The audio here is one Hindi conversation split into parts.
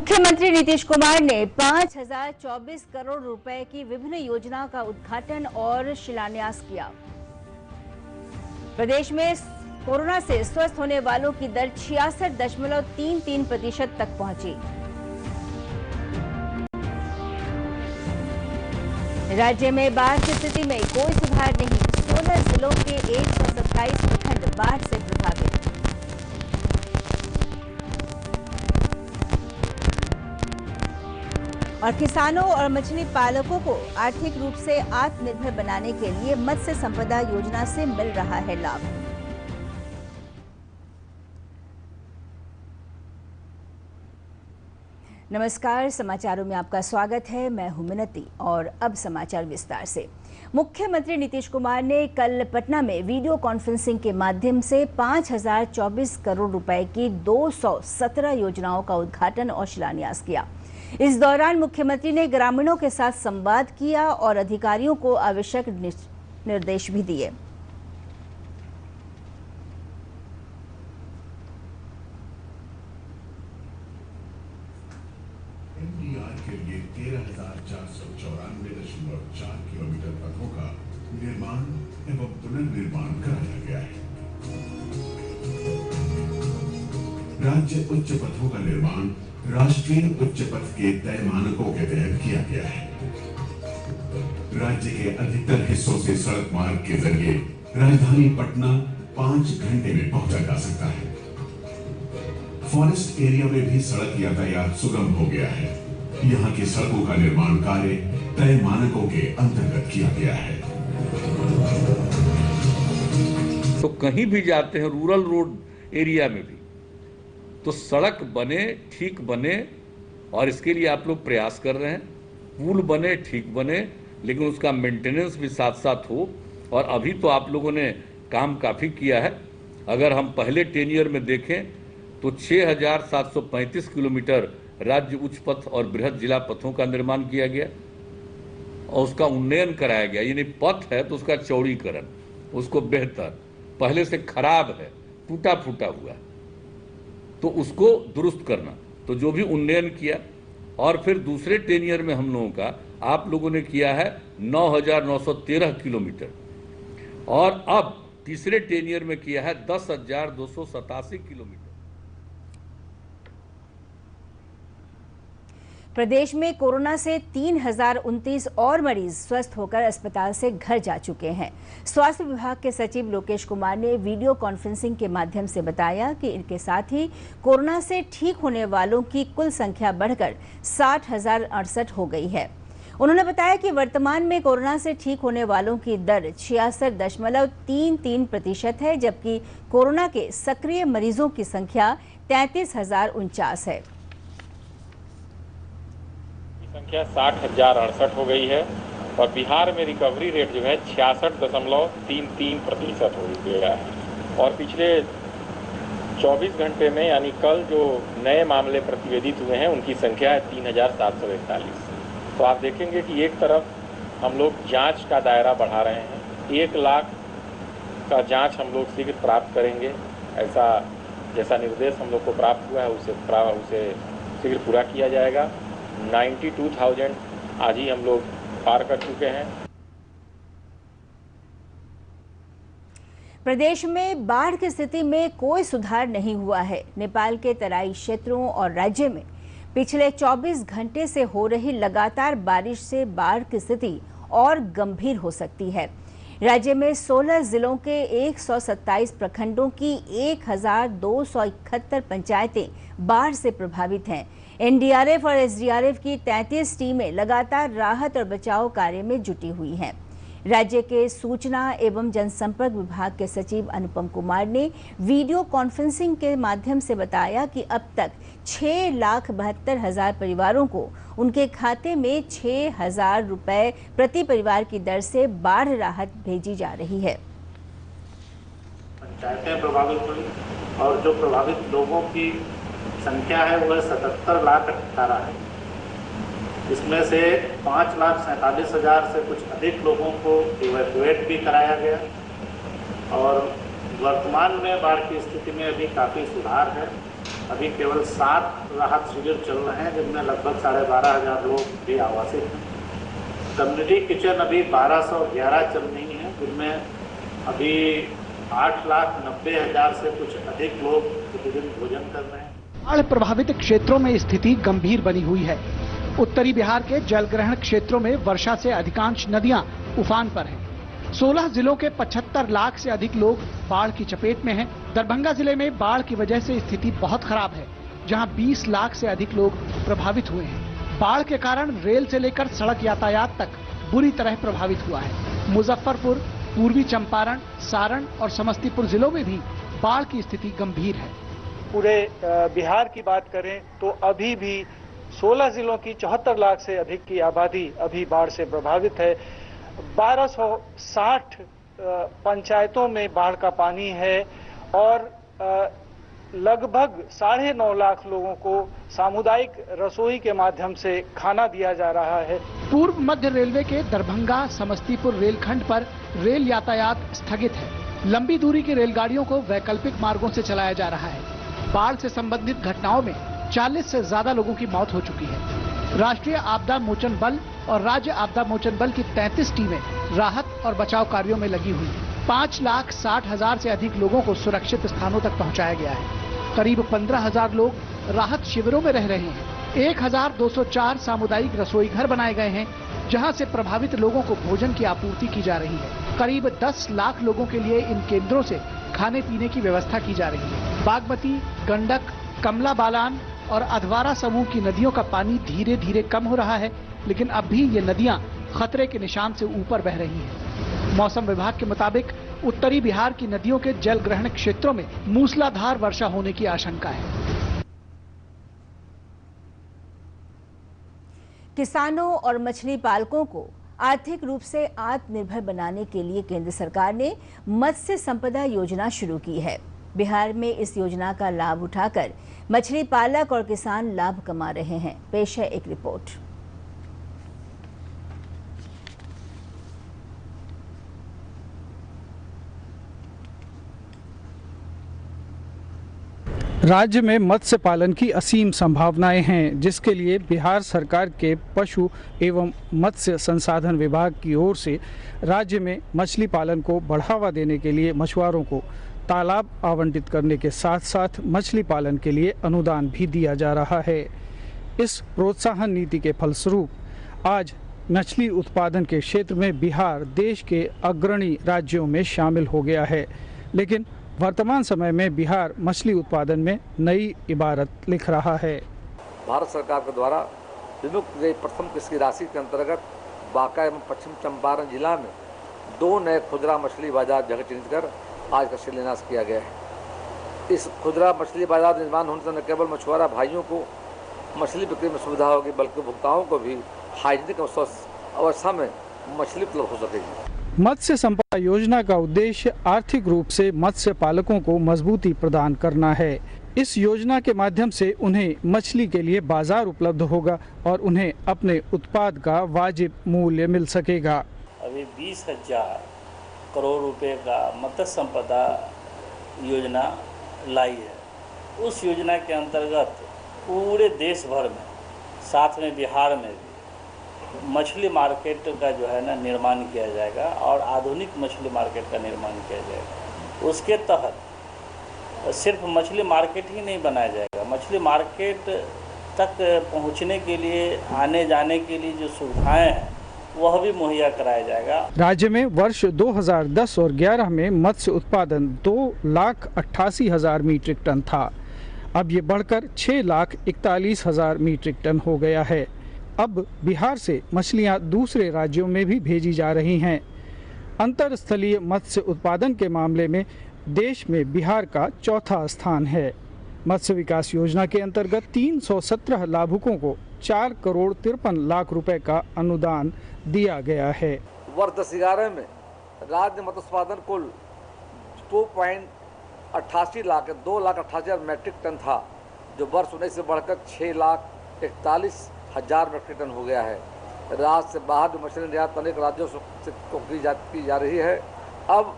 मुख्यमंत्री नीतीश कुमार ने 5024 करोड़ रुपए की विभिन्न योजनाओं का उद्घाटन और शिलान्यास किया। प्रदेश में कोरोना से स्वस्थ होने वालों की दर 66.33% तक पहुंची। राज्य में बाढ़ की स्थिति में कोई सुधार नहीं, 16 जिलों के 127 प्रखंड बाढ़ से प्रभावित। और किसानों और मछली पालकों को आर्थिक रूप से आत्मनिर्भर बनाने के लिए मत्स्य संपदा योजना से मिल रहा है लाभ। नमस्कार, समाचारों में आपका स्वागत है। मैं हूं मिनती और अब समाचार विस्तार से। मुख्यमंत्री नीतीश कुमार ने कल पटना में वीडियो कॉन्फ्रेंसिंग के माध्यम से 5024 करोड़ रुपए की 217 योजनाओं का उद्घाटन और शिलान्यास किया। इस दौरान मुख्यमंत्री ने ग्रामीणों के साथ संवाद किया और अधिकारियों को आवश्यक निर्देश भी दिए। एनडीआर के लिए 13,494.4 किलोमीटर पथों का निर्माण एवं पुनर्निर्माण कराया गया है। राज्य उच्च पथों का निर्माण राष्ट्रीय उच्च पथ के तय मानकों के तहत किया गया है। राज्य के अधिकतर हिस्सों से सड़क मार्ग के जरिए राजधानी पटना 5 घंटे में पहुंचा जा सकता है। फॉरेस्ट एरिया में भी सड़क यातायात सुगम हो गया है। यहाँ की सड़कों का निर्माण कार्य तय मानकों के अंतर्गत किया गया है। तो कहीं भी जाते हैं रूरल रोड एरिया में भी तो सड़क बने, ठीक बने, और इसके लिए आप लोग प्रयास कर रहे हैं। पुल बने, ठीक बने, लेकिन उसका मेंटेनेंस भी साथ साथ हो। और अभी तो आप लोगों ने काम काफ़ी किया है। अगर हम पहले टेनियर में देखें तो 6735 किलोमीटर राज्य उच्च पथ और बृहद जिला पथों का निर्माण किया गया और उसका उन्नयन कराया गया। यानी पथ है तो उसका चौड़ीकरण, उसको बेहतर, पहले से खराब है, टूटा फूटा हुआ है तो उसको दुरुस्त करना, तो जो भी उन्नयन किया। और फिर दूसरे टेनियर में हम लोगों का आप लोगों ने किया है 9913 किलोमीटर और अब तीसरे टेनियर में किया है 10,287 किलोमीटर। प्रदेश में कोरोना से 3029 और मरीज स्वस्थ होकर अस्पताल से घर जा चुके हैं। स्वास्थ्य विभाग के सचिव लोकेश कुमार ने वीडियो कॉन्फ्रेंसिंग के माध्यम से बताया कि इनके साथ ही कोरोना से ठीक होने वालों की कुल संख्या बढ़कर 60,068 हो गई है। उन्होंने बताया कि वर्तमान में कोरोना से ठीक होने वालों की दर 66.33% है, जबकि कोरोना के सक्रिय मरीजों की संख्या 33,049 है। संख्या 60,068 हो गई है और बिहार में रिकवरी रेट जो है 66.33% हो गया है। और पिछले 24 घंटे में यानी कल जो नए मामले प्रतिवेदित हुए हैं उनकी संख्या है 3,741। तो आप देखेंगे कि एक तरफ हम लोग जांच का दायरा बढ़ा रहे हैं, 1 लाख का जांच हम लोग शीघ्र प्राप्त करेंगे, ऐसा जैसा निर्देश हम लोग को प्राप्त हुआ है उसे शीघ्र पूरा किया जाएगा। 92,000 आज ही हम लोग पार कर चुके हैं। प्रदेश में बाढ़ की स्थिति में कोई सुधार नहीं हुआ है। नेपाल के तराई क्षेत्रों और राज्य में पिछले 24 घंटे से हो रही लगातार बारिश से बाढ़ की स्थिति और गंभीर हो सकती है। राज्य में 16 जिलों के 127 प्रखंडों की 1271 पंचायतें बाढ़ से प्रभावित हैं। एनडीआरएफ और एसडीआरएफ की 33 टीमें लगातार राहत और बचाव कार्य में जुटी हुई हैं। राज्य के सूचना एवं जनसंपर्क विभाग के सचिव अनुपम कुमार ने वीडियो कॉन्फ्रेंसिंग के माध्यम से बताया कि अब तक 6,72,000 परिवारों को उनके खाते में 6,000 रुपए प्रति परिवार की दर से बाढ़ राहत भेजी जा रही है। पंचायतें प्रभावित हुई और जो प्रभावित लोगों की संख्या है वह 77,18,000 है। इसमें से 5,47,000 से कुछ अधिक लोगों को इवैक्यूएट भी कराया गया और वर्तमान में बाढ़ की स्थिति में अभी काफ़ी सुधार है। अभी केवल 7 राहत शिविर चल रहे हैं, जिनमें लगभग 12,500 लोग भी आवासित हैं। कम्युनिटी किचन अभी 1211 चल रही हैं, जिनमें अभी 8,90,000 से कुछ अधिक लोग प्रतिदिन भोजन कर रहे हैं। बाढ़ प्रभावित क्षेत्रों में स्थिति गंभीर बनी हुई है। उत्तरी बिहार के जलग्रहण क्षेत्रों में वर्षा से अधिकांश नदियां उफान पर हैं। 16 जिलों के 75 लाख से अधिक लोग बाढ़ की चपेट में हैं। दरभंगा जिले में बाढ़ की वजह से स्थिति बहुत खराब है, जहां 20 लाख से अधिक लोग प्रभावित हुए हैं। बाढ़ के कारण रेल से लेकर सड़क यातायात तक बुरी तरह प्रभावित हुआ है। मुजफ्फरपुर, पूर्वी चंपारण, सारण और समस्तीपुर जिलों में भी बाढ़ की स्थिति गंभीर है। पूरे बिहार की बात करें तो अभी भी 16 जिलों की 74 लाख से अधिक की आबादी अभी बाढ़ से प्रभावित है। 1260 पंचायतों में बाढ़ का पानी है और लगभग 9.5 लाख लोगों को सामुदायिक रसोई के माध्यम से खाना दिया जा रहा है। पूर्व मध्य रेलवे के दरभंगा समस्तीपुर रेलखंड पर रेल यातायात स्थगित है। लंबी दूरी की रेलगाड़ियों को वैकल्पिक मार्गों से चलाया जा रहा है। बाढ़ से संबंधित घटनाओं में 40 से ज्यादा लोगों की मौत हो चुकी है। राष्ट्रीय आपदा मोचन बल और राज्य आपदा मोचन बल की 33 टीमें राहत और बचाव कार्यों में लगी हुई हैं। 5,60,000 से अधिक लोगों को सुरक्षित स्थानों तक पहुंचाया गया है। करीब 15,000 लोग राहत शिविरों में रह रहे हैं। 1,204 सामुदायिक रसोई घर बनाए गए हैं, जहां से प्रभावित लोगों को भोजन की आपूर्ति की जा रही है। करीब 10 लाख लोगों के लिए इन केंद्रों से खाने पीने की व्यवस्था की जा रही है। बागमती, गंडक, कमला बालान और अधवारा समूह की नदियों का पानी धीरे धीरे कम हो रहा है, लेकिन अब भी ये नदियां खतरे के निशान से ऊपर बह रही हैं। मौसम विभाग के मुताबिक उत्तरी बिहार की नदियों के जल ग्रहण क्षेत्रों में मूसलाधार वर्षा होने की आशंका है। किसानों और मछली पालकों को आर्थिक रूप से आत्मनिर्भर बनाने के लिए केंद्र सरकार ने मत्स्य संपदा योजना शुरू की है। बिहार में इस योजना का लाभ उठाकर मछली पालक और किसान लाभ कमा रहे हैं। पेश है एक रिपोर्ट। राज्य में मत्स्य पालन की असीम संभावनाएं हैं, जिसके लिए बिहार सरकार के पशु एवं मत्स्य संसाधन विभाग की ओर से राज्य में मछली पालन को बढ़ावा देने के लिए मछुआरों को तालाब आवंटित करने के साथ साथ मछली पालन के लिए अनुदान भी दिया जा रहा है। इस प्रोत्साहन नीति के फलस्वरूप आज मछली उत्पादन के क्षेत्र में बिहार देश के अग्रणी राज्यों में शामिल हो गया है। लेकिन वर्तमान समय में बिहार मछली उत्पादन में नई इबारत लिख रहा है। भारत सरकार के द्वारा विमुक्त प्रथम किस्त की राशि के अंतर्गत बांका एवं पश्चिम चंपारण जिला में 2 नए खुदरा मछली बाजार जगह चिन्हित कर आज का शिलान्यास किया गया है। इस खुदरा मछली बाजार निर्माण होने से न केवल मछुआरा भाइयों को मछली बिक्री में सुविधा होगी, बल्कि उपभोक्ताओं को भी हाइजीनिक अवस्था में मछली उपलब्ध हो सकेगी। मत्स्य संपदा योजना का उद्देश्य आर्थिक रूप से मत्स्य पालकों को मजबूती प्रदान करना है। इस योजना के माध्यम से उन्हें मछली के लिए बाजार उपलब्ध होगा और उन्हें अपने उत्पाद का वाजिब मूल्य मिल सकेगा। अभी 20,000 करोड़ रुपए का मत्स्य संपदा योजना लाई है। उस योजना के अंतर्गत पूरे देश भर में, साथ में बिहार में भी मछली मार्केट का जो है ना निर्माण किया जाएगा और आधुनिक मछली मार्केट का निर्माण किया जाएगा। उसके तहत सिर्फ मछली मार्केट ही नहीं बनाया जाएगा, मछली मार्केट तक पहुंचने के लिए, आने जाने के लिए जो सुविधाएं हैं वह भी मुहैया कराया जाएगा। राज्य में वर्ष 2010 और 11 में मत्स्य उत्पादन 2,88,000 मीट्रिक टन था। अब ये बढ़कर 6,41,000 मीट्रिक टन हो गया है। अब बिहार से मछलियां दूसरे राज्यों में भी भेजी जा रही हैं। अंतरस्थलीय मत्स्य उत्पादन के मामले में देश में बिहार का चौथा स्थान है। मत्स्य विकास योजना के अंतर्गत 317 लाभुकों को 4 करोड़ 53 लाख रुपए का अनुदान दिया गया है। वर्ष 2011 में राज्य मत्स्य उत्पादन कुल 2.88 लाख 2,88,000 मीट्रिक टन था, जो वर्ष 19 से बढ़कर 6,41,000 मीट्रिक टन हो गया है। राज्य से बाहर जो मछली निर्यात अनेक राज्यों से की जा रही है। अब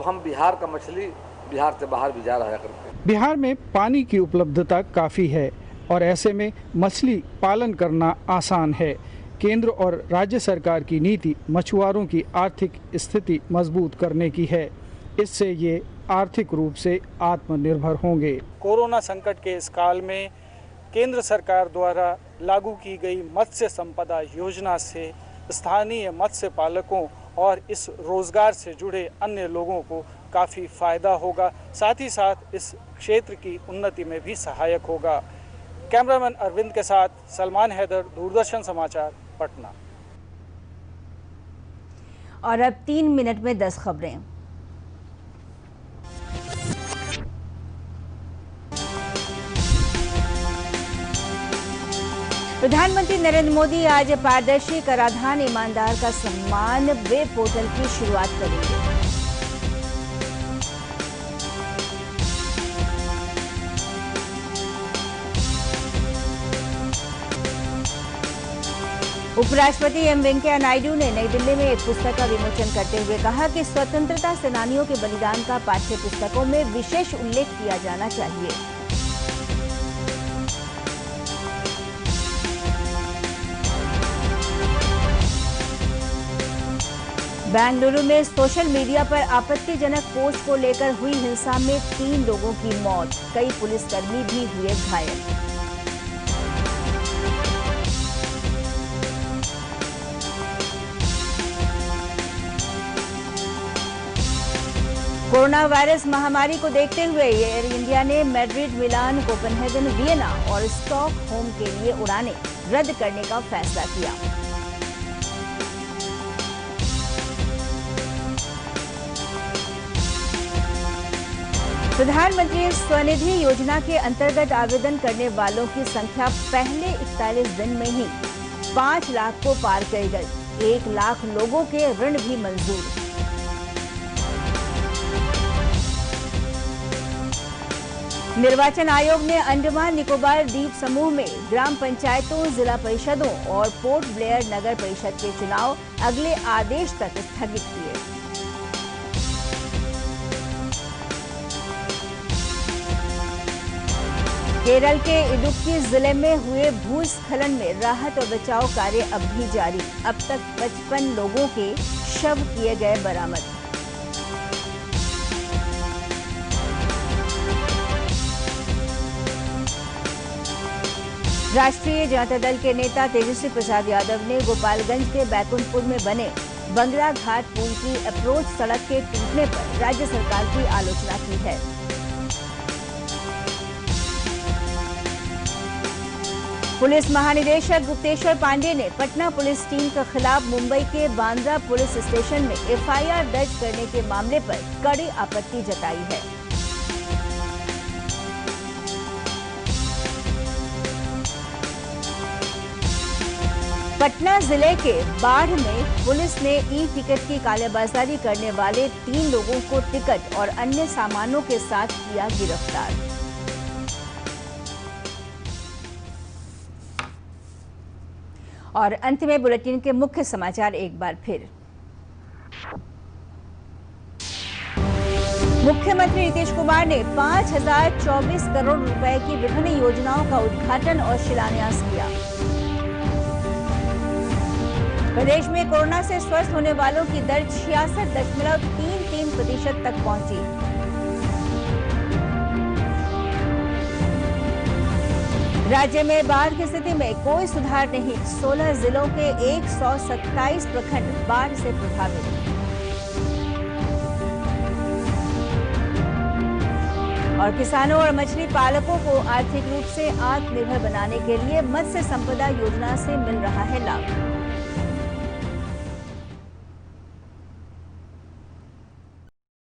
हम बिहार का मछली बिहार से बाहर भी जा रहा करते हैं। बिहार में पानी की उपलब्धता काफ़ी है और ऐसे में मछली पालन करना आसान है। केंद्र और राज्य सरकार की नीति मछुआरों की आर्थिक स्थिति मजबूत करने की है। इससे ये आर्थिक रूप से आत्मनिर्भर होंगे। कोरोना संकट के इस काल में केंद्र सरकार द्वारा लागू की गई मत्स्य संपदा योजना से स्थानीय मत्स्य पालकों और इस रोजगार से जुड़े अन्य लोगों को काफ़ी फायदा होगा, साथ ही साथ इस क्षेत्र की उन्नति में भी सहायक होगा। कैमरामैन अरविंद के साथ सलमान हैदर, दूरदर्शन समाचार, पटना। और अब 3 मिनट में 10 खबरें। प्रधानमंत्री नरेंद्र मोदी आज पारदर्शी कराधान ईमानदार का सम्मान वेब पोर्टल की शुरुआत करेंगे। उपराष्ट्रपति एम वेंकैया नायडू ने नई दिल्ली में एक पुस्तक का विमोचन करते हुए कहा कि स्वतंत्रता सेनानियों के बलिदान का पाठ्य पुस्तकों में विशेष उल्लेख किया जाना चाहिए। बेंगलुरु में सोशल मीडिया पर आपत्तिजनक पोस्ट को लेकर हुई हिंसा में 3 लोगों की मौत, कई पुलिसकर्मी भी हुए घायल। कोरोना वायरस महामारी को देखते हुए एयर इंडिया ने मैड्रिड, मिलान, कोपेनहेगन, वियना और स्टॉकहोम के लिए उड़ानें रद्द करने का फैसला किया। प्रधानमंत्री स्वनिधि योजना के अंतर्गत आवेदन करने वालों की संख्या पहले 41 दिन में ही 5 लाख को पार कर गई। 1 लाख लोगों के ऋण भी मंजूर। निर्वाचन आयोग ने अंडमान निकोबार द्वीप समूह में ग्राम पंचायतों, जिला परिषदों और पोर्ट ब्लेयर नगर परिषद के चुनाव अगले आदेश तक स्थगित किए। केरल के इडुक्की जिले में हुए भूस्खलन में राहत और बचाव कार्य अब भी जारी। अब तक 55 लोगों के शव किए गए बरामद। राष्ट्रीय जनता दल के नेता तेजस्वी प्रसाद यादव ने गोपालगंज के बैकुंठपुर में बने बंगरा घाट पुल की अप्रोच सड़क के टूटने पर राज्य सरकार की आलोचना की है। पुलिस महानिदेशक गुप्तेश्वर पांडे ने पटना पुलिस टीम के खिलाफ मुंबई के बांद्रा पुलिस स्टेशन में एफआईआर दर्ज करने के मामले पर कड़ी आपत्ति जताई है। पटना जिले के बाढ़ में पुलिस ने ई टिकट की कालेबाजारी करने वाले 3 लोगों को टिकट और अन्य सामानों के साथ किया गिरफ्तार। और अंत में बुलेटिन के मुख्य समाचार एक बार फिर। मुख्यमंत्री नीतीश कुमार ने 5024 करोड़ रुपए की विभिन्न योजनाओं का उद्घाटन और शिलान्यास किया। प्रदेश में कोरोना से स्वस्थ होने वालों की दर 66.33% तक पहुंची। राज्य में बाढ़ की स्थिति में कोई सुधार नहीं। 16 जिलों के 127 प्रखंड बाढ़ से प्रभावित। और किसानों और मछली पालकों को आर्थिक रूप से आत्मनिर्भर बनाने के लिए मत्स्य संपदा योजना से मिल रहा है लाभ।